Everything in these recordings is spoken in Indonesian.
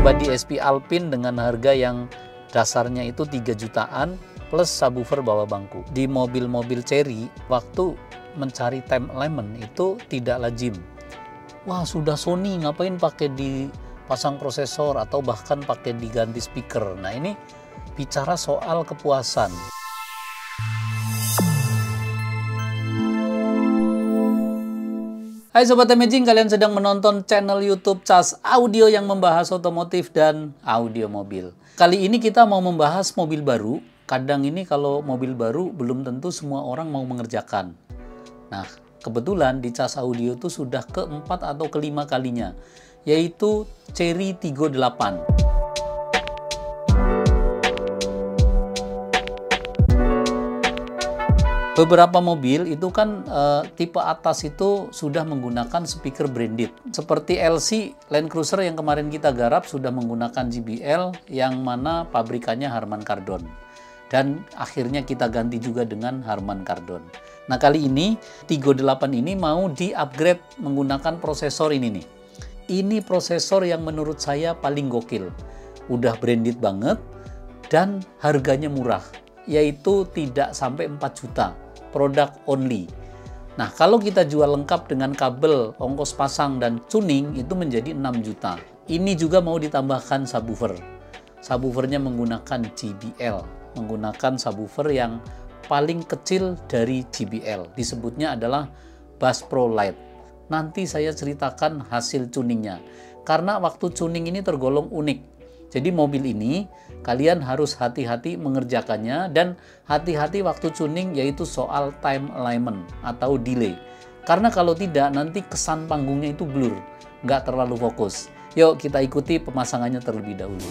Body SP Alpine dengan harga yang dasarnya itu 3 jutaan plus subwoofer bawah bangku. Di mobil-mobil Chery, waktu mencari time alignment itu tidak lazim. Wah, sudah Sony, ngapain pakai dipasang prosesor atau bahkan pakai diganti speaker. Nah, ini bicara soal kepuasan. Hai Sobat Imaging, kalian sedang menonton channel YouTube Cas Audio yang membahas otomotif dan audio mobil. Kali ini kita mau membahas mobil baru. Kadang ini kalau mobil baru belum tentu semua orang mau mengerjakan. Nah, kebetulan di Cas Audio itu sudah keempat atau kelima kalinya, yaitu Chery Tiggo 8. Beberapa mobil itu kan tipe atas itu sudah menggunakan speaker branded. Seperti LC Land Cruiser yang kemarin kita garap sudah menggunakan JBL yang mana pabrikannya Harman Kardon. Dan akhirnya kita ganti juga dengan Harman Kardon. Nah, kali ini Tiggo 8 ini mau di-upgrade menggunakan prosesor ini nih. Ini prosesor yang menurut saya paling gokil. Udah branded banget dan harganya murah, yaitu tidak sampai 4 juta. Produk only. Nah, kalau kita jual lengkap dengan kabel, ongkos pasang, dan tuning itu menjadi 6 juta. Ini juga mau ditambahkan subwoofer. Subwoofernya menggunakan JBL, menggunakan subwoofer yang paling kecil dari JBL. Disebutnya adalah Bass Pro Lite. Nanti saya ceritakan hasil tuningnya. Karena waktu tuning ini tergolong unik. Jadi mobil ini kalian harus hati-hati mengerjakannya dan hati-hati waktu tuning, yaitu soal time alignment atau delay. Karena kalau tidak nanti kesan panggungnya itu blur, nggak terlalu fokus. Yuk kita ikuti pemasangannya terlebih dahulu.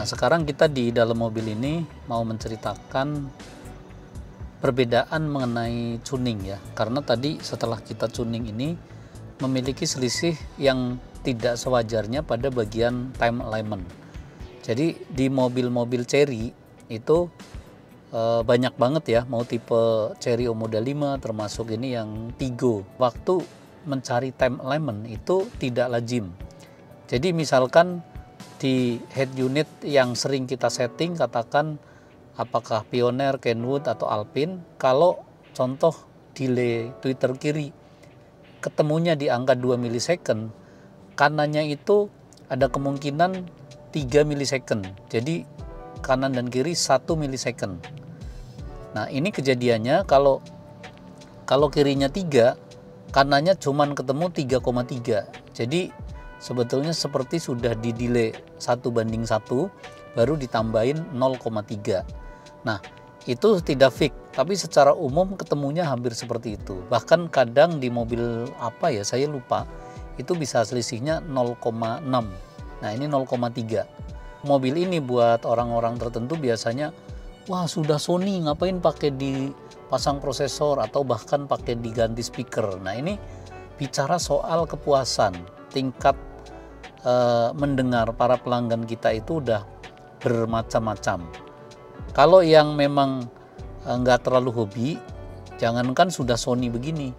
Sekarang kita di dalam mobil ini mau menceritakan perbedaan mengenai tuning ya. Karena tadi setelah kita tuning ini memiliki selisih yang tidak sewajarnya pada bagian time alignment. Jadi di mobil-mobil Chery itu banyak banget ya, mau tipe Chery Omoda 5 termasuk ini yang Tiggo. Waktu mencari time alignment itu tidak lazim. Jadi misalkan di head unit yang sering kita setting, katakan apakah Pioneer, Kenwood, atau Alpine, kalau contoh delay tweeter kiri ketemunya di angka 2 milisecond, kanannya itu ada kemungkinan 3 milisecond. Jadi kanan dan kiri 1 milisecond. Nah, ini kejadiannya kalau kirinya 3, kanannya cuman ketemu 3,3. Jadi sebetulnya seperti sudah di delay 1:1 baru ditambahin 0,3. Nah, itu tidak fix, tapi secara umum ketemunya hampir seperti itu. Bahkan kadang di mobil apa ya, saya lupa, itu bisa selisihnya 0,6. Nah, ini 0,3. Mobil ini buat orang-orang tertentu biasanya, wah sudah Sony, ngapain pakai dipasang prosesor atau bahkan pakai diganti speaker. Nah, ini bicara soal kepuasan, tingkat mendengar para pelanggan kita itu udah bermacam-macam. Kalau yang memang nggak terlalu hobi, jangankan sudah Sony begini,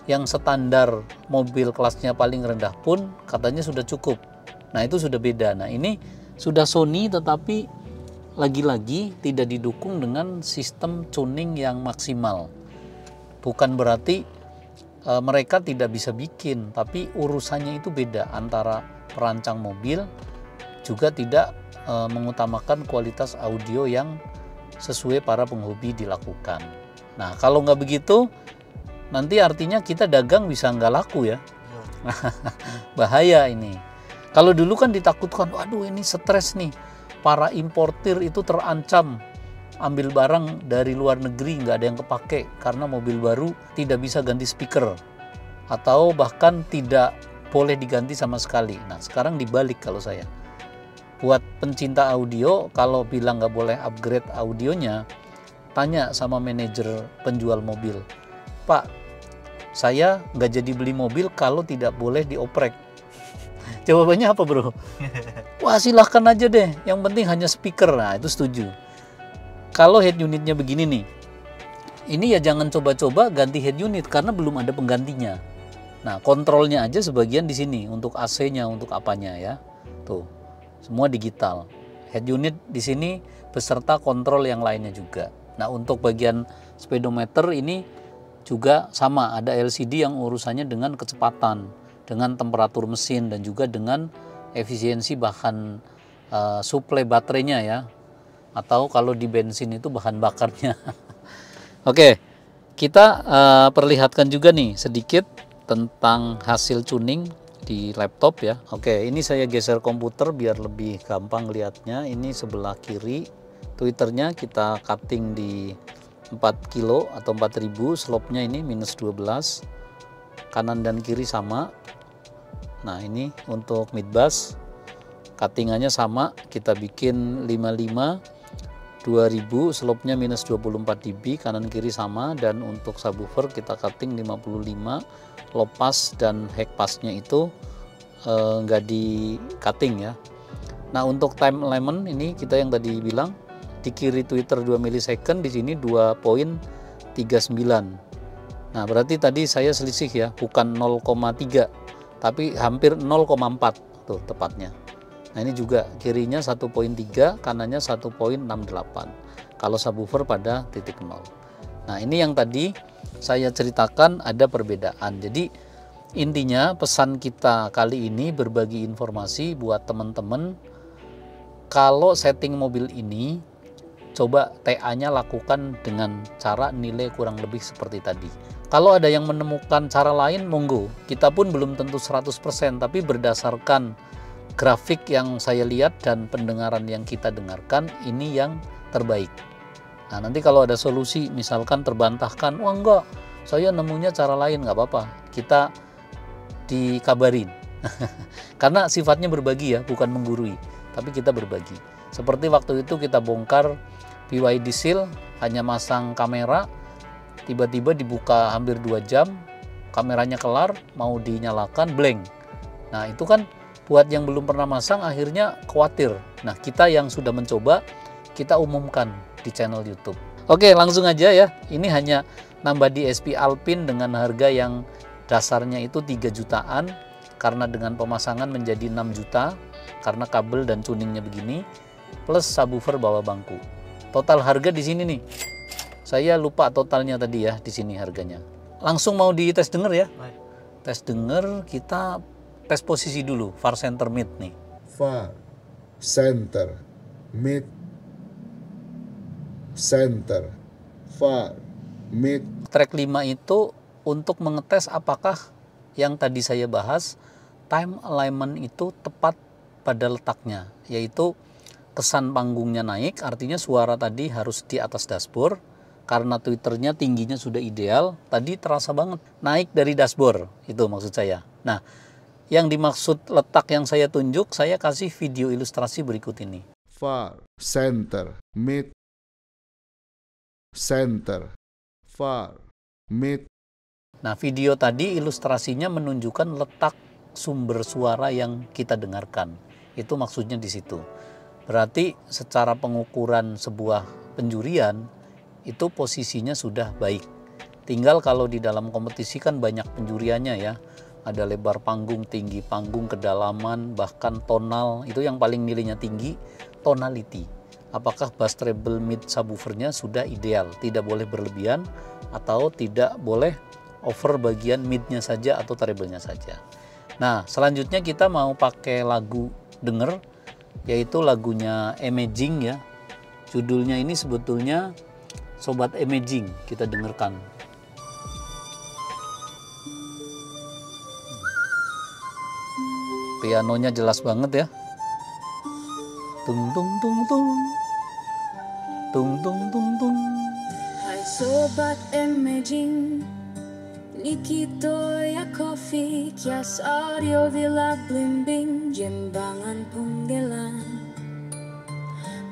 yang standar mobil kelasnya paling rendah pun katanya sudah cukup. Nah, itu sudah beda. Nah, ini sudah Sony tetapi lagi-lagi tidak didukung dengan sistem tuning yang maksimal. Bukan berarti mereka tidak bisa bikin, tapi urusannya itu beda antara perancang mobil juga tidak mengutamakan kualitas audio yang sesuai para penghobi dilakukan. Nah, kalau nggak begitu, nanti artinya kita dagang bisa nggak laku ya. Bahaya ini. Kalau dulu kan ditakutkan, waduh ini stres nih, para importir itu terancam ambil barang dari luar negeri nggak ada yang kepake karena mobil baru tidak bisa ganti speaker atau bahkan tidak boleh diganti sama sekali. Nah, sekarang dibalik kalau saya. Buat pencinta audio, kalau bilang nggak boleh upgrade audionya, tanya sama manajer penjual mobil. Pak, saya nggak jadi beli mobil kalau tidak boleh dioprek. Jawabannya apa bro? Wah silahkan aja deh, yang penting hanya speaker. Nah itu setuju. Kalau head unitnya begini nih, ini ya jangan coba-coba ganti head unit karena belum ada penggantinya. Nah kontrolnya aja sebagian di sini untuk AC-nya, untuk apanya ya. Tuh, semua digital. Head unit di sini beserta kontrol yang lainnya juga. Nah untuk bagian speedometer ini juga sama, ada LCD yang urusannya dengan kecepatan, dengan temperatur mesin dan juga dengan efisiensi bahan suplai baterainya ya. Atau kalau di bensin itu bahan bakarnya. Oke, kita perlihatkan juga nih sedikit tentang hasil tuning di laptop ya. Oke, ini saya geser komputer biar lebih gampang lihatnya. Ini sebelah kiri, tweeternya kita cutting di 4 kilo atau 4000, slope-nya ini minus 12, kanan dan kiri sama. Nah ini untuk midbus, cuttingannya sama, kita bikin 55 2000, slope-nya minus 24 dB, kanan kiri sama. Dan untuk subwoofer kita cutting 55, low pass dan high pass-nya itu nggak di cutting ya. Nah untuk time element ini kita yang tadi bilang di kiri tweeter 2 milisecond, di sini 2.39. Nah berarti tadi saya selisih ya, bukan 0,3 tapi hampir 0,4 tuh tepatnya. Nah ini juga kirinya 1.3, kanannya 1.68 kalau subwoofer pada titik 0. Nah ini yang tadi saya ceritakan ada perbedaan. Jadi intinya pesan kita kali ini berbagi informasi buat teman-teman. Kalau setting mobil ini coba TA-nya lakukan dengan cara nilai kurang lebih seperti tadi. Kalau ada yang menemukan cara lain monggo. Kita pun belum tentu 100%, tapi berdasarkan grafik yang saya lihat dan pendengaran yang kita dengarkan, ini yang terbaik. Nah nanti kalau ada solusi misalkan terbantahkan, wah enggak, saya nemunya cara lain, nggak apa-apa, kita dikabarin. Karena sifatnya berbagi ya, bukan menggurui, tapi kita berbagi. Seperti waktu itu kita bongkar BYD Seal, hanya masang kamera, tiba-tiba dibuka hampir 2 jam, kameranya kelar, mau dinyalakan blank. Nah itu kan buat yang belum pernah masang akhirnya khawatir. Nah kita yang sudah mencoba, kita umumkan di channel YouTube. Oke langsung aja ya, ini hanya nambah di SP Alpine dengan harga yang dasarnya itu 3 jutaan, karena dengan pemasangan menjadi 6 juta, karena kabel dan tuningnya begini, plus subwoofer bawah bangku. Total harga di sini nih, saya lupa totalnya tadi ya, di sini harganya. Langsung mau dites denger ya? Tes denger, kita tes posisi dulu, far center mid nih. Far center mid, center far mid. Track 5 itu untuk mengetes apakah yang tadi saya bahas time alignment itu tepat pada letaknya, yaitu kesan panggungnya naik, artinya suara tadi harus di atas dashboard. Karena tweeternya tingginya sudah ideal, tadi terasa banget naik dari dashboard, itu maksud saya. Nah yang dimaksud letak yang saya tunjuk, saya kasih video ilustrasi berikut ini. Far center mid, center far mid. Nah video tadi ilustrasinya menunjukkan letak sumber suara yang kita dengarkan. Itu maksudnya di situ. Berarti secara pengukuran sebuah penjurian itu posisinya sudah baik. Tinggal kalau di dalam kompetisi kan banyak penjuriannya ya. Ada lebar panggung, tinggi panggung, kedalaman, bahkan tonal. Itu yang paling nilainya tinggi, tonality. Apakah bass treble mid subwoofernya sudah ideal, tidak boleh berlebihan atau tidak boleh over bagian midnya saja atau treble-nya saja. Nah selanjutnya kita mau pakai lagu denger, yaitu lagunya Amazing ya. Judulnya ini sebetulnya Sobat Amazing, kita dengarkan. Pianonya jelas banget ya. Tung tung tung tung. Tung tung tung tung. Hai Sobat Amazing, Likito ya kopi, kias audio villa blimbing, Jembangan Punggelan,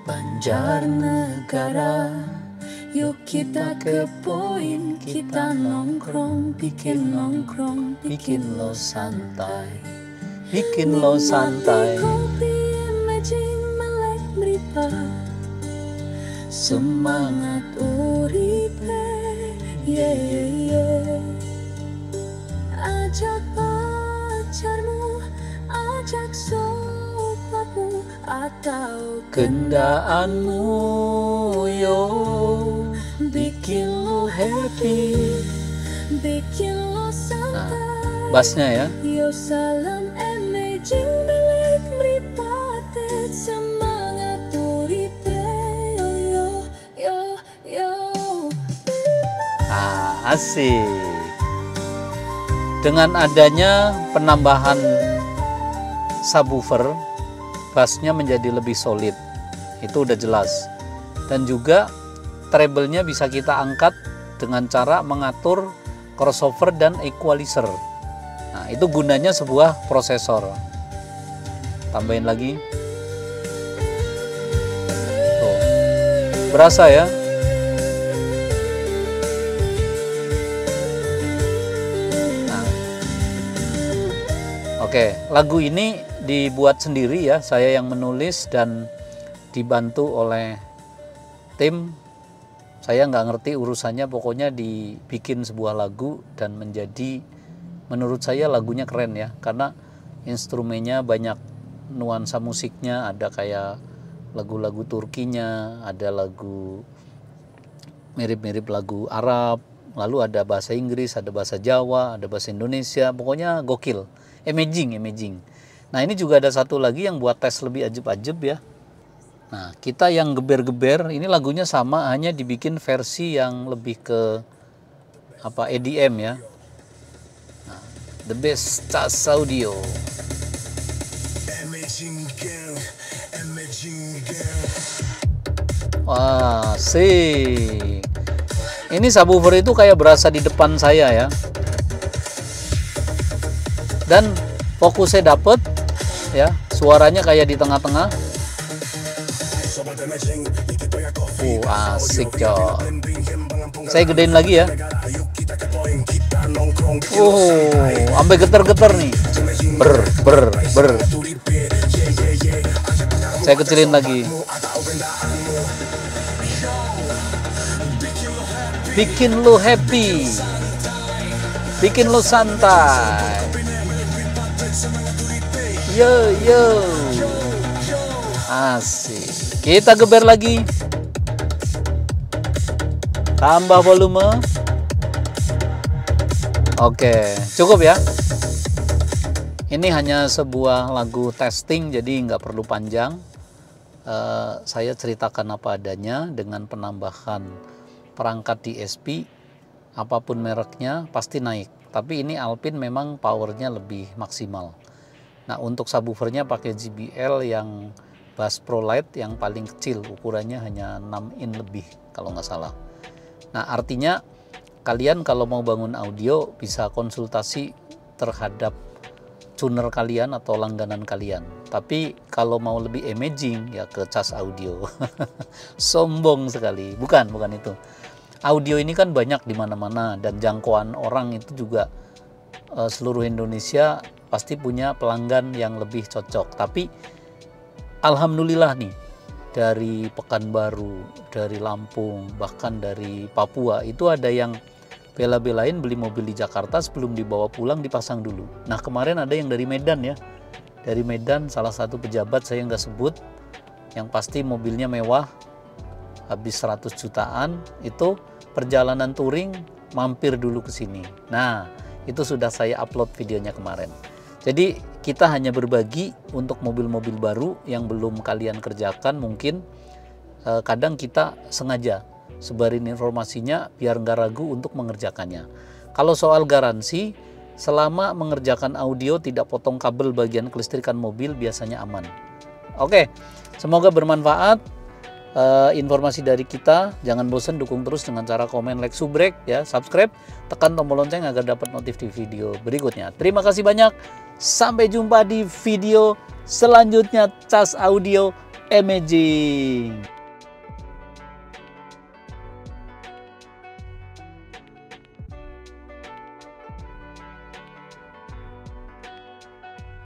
Banjarnegara. Yuk kita ke poin, kita nongkrong, bikin lo santai. bikin lo santai. Kopi imaging melek meripat semangat uripe, yeah, yeah. Ajak pacarmu, ajak sobatmu, atau Kendaanmu yo bikin lo happy. bikin lo santai. Bassnya ya. Yo salam imaging melek meripat semangat uripe, yo yo yo yo. Asik. Dengan adanya penambahan subwoofer, bassnya menjadi lebih solid. Itu udah jelas. Dan juga treble-nya bisa kita angkat dengan cara mengatur crossover dan equalizer. Nah, itu gunanya sebuah prosesor. Tambahin lagi. Tuh. Berasa ya? Oke, lagu ini dibuat sendiri ya, saya yang menulis dan dibantu oleh tim. Saya nggak ngerti urusannya, pokoknya dibikin sebuah lagu dan menjadi, menurut saya lagunya keren ya, karena instrumennya banyak nuansa musiknya, ada kayak lagu-lagu Turkinya, ada lagu mirip-mirip lagu Arab, lalu ada bahasa Inggris, ada bahasa Jawa, ada bahasa Indonesia, pokoknya gokil. Amazing. Nah, ini juga ada satu lagi yang buat tes lebih ajeb-ajeb ya. Nah, kita yang geber-geber, ini lagunya sama, hanya dibikin versi yang lebih ke apa, EDM ya. Nah, the best Cas Audio. Wah, sih. Ini subwoofer itu kayak berasa di depan saya ya. Dan fokusnya dapet ya, suaranya kayak di tengah-tengah. Asik coy. Saya gedein lagi ya. Sampai geter-geter nih. Ber. Saya kecilin lagi. Bikin lo happy, bikin lo santai. Yo, asik. Kita geber lagi, tambah volume. Oke, cukup ya. Ini hanya sebuah lagu testing, jadi nggak perlu panjang. Saya ceritakan apa adanya dengan penambahan perangkat DSP, apapun mereknya pasti naik. Tapi ini Alpine memang powernya lebih maksimal. Nah, untuk subwoofernya pakai JBL yang Bass Pro Lite yang paling kecil, ukurannya hanya 6 in lebih kalau nggak salah. Nah, artinya kalian kalau mau bangun audio bisa konsultasi terhadap tuner kalian atau langganan kalian. Tapi kalau mau lebih amazing ya ke Cas Audio. Sombong sekali. Bukan itu. Audio ini kan banyak di mana-mana dan jangkauan orang itu juga seluruh Indonesia pasti punya pelanggan yang lebih cocok. Tapi alhamdulillah nih, dari Pekanbaru, dari Lampung, bahkan dari Papua itu ada yang bela-belain beli mobil di Jakarta sebelum dibawa pulang dipasang dulu. Nah, kemarin ada yang dari Medan ya. Dari Medan salah satu pejabat, saya nggak sebut, yang pasti mobilnya mewah, habis 100 jutaan, itu perjalanan touring mampir dulu ke sini. Nah, itu sudah saya upload videonya kemarin. Jadi kita hanya berbagi untuk mobil-mobil baru yang belum kalian kerjakan. Mungkin kadang kita sengaja sebarin informasinya biar nggak ragu untuk mengerjakannya. Kalau soal garansi, selama mengerjakan audio tidak potong kabel bagian kelistrikan mobil biasanya aman. Oke, semoga bermanfaat. Informasi dari kita, jangan bosan dukung terus dengan cara komen, like, subrek ya, subscribe, tekan tombol lonceng agar dapat notif di video berikutnya. Terima kasih banyak, sampai jumpa di video selanjutnya. Cas Audio Amazing.